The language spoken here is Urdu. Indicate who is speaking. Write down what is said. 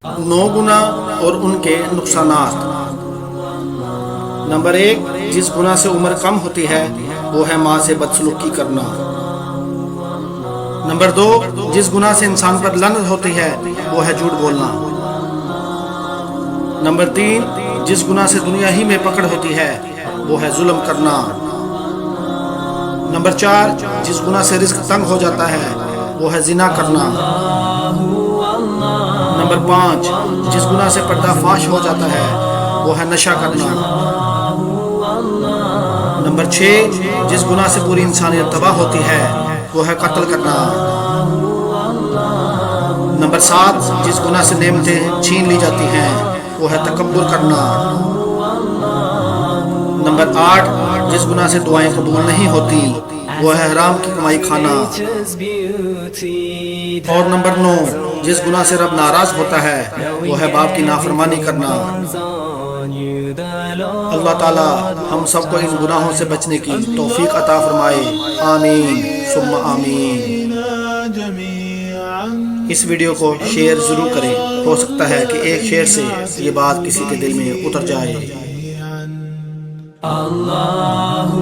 Speaker 1: 9 گناہ اور ان کے نقصانات۔ نمبر 1، جس گناہ سے عمر کم ہوتی ہے وہ ہے ماں سے بدسلوکی کرنا۔ نمبر 2، جس گناہ سے انسان پر لعنت ہوتی ہے وہ ہے جھوٹ بولنا۔ نمبر 3، جس گناہ سے دنیا ہی میں پکڑ ہوتی ہے وہ ہے ظلم کرنا۔ نمبر 4، جس گناہ سے رزق تنگ ہو جاتا ہے وہ ہے زنا کرنا۔ نمبر 5، جس گناہ سے پردہ فاش ہو جاتا ہے وہ ہے نشہ کرنا۔ نمبر 6، جس گناہ سے پوری انسانیت تباہ ہوتی ہے وہ ہے قتل کرنا۔ نمبر 7، جس گناہ سے نعمتیں چھین لی جاتی ہیں وہ ہے تکبر کرنا۔ نمبر 8، جس گناہ سے دعائیں قبول نہیں ہوتی وہ ہے حرام کی کمائی کھانا۔ اور نمبر 9، جس گناہ سے رب ناراض ہوتا ہے وہ ہے باپ کی نافرمانی کرنا۔ اللہ تعالی ہم سب کو ان گناہوں سے بچنے کی توفیق عطا فرمائے، آمین ثم آمین۔ اس ویڈیو کو شیئر ضرور کریں، ہو سکتا ہے کہ ایک شیئر سے یہ بات کسی کے دل میں اتر جائے۔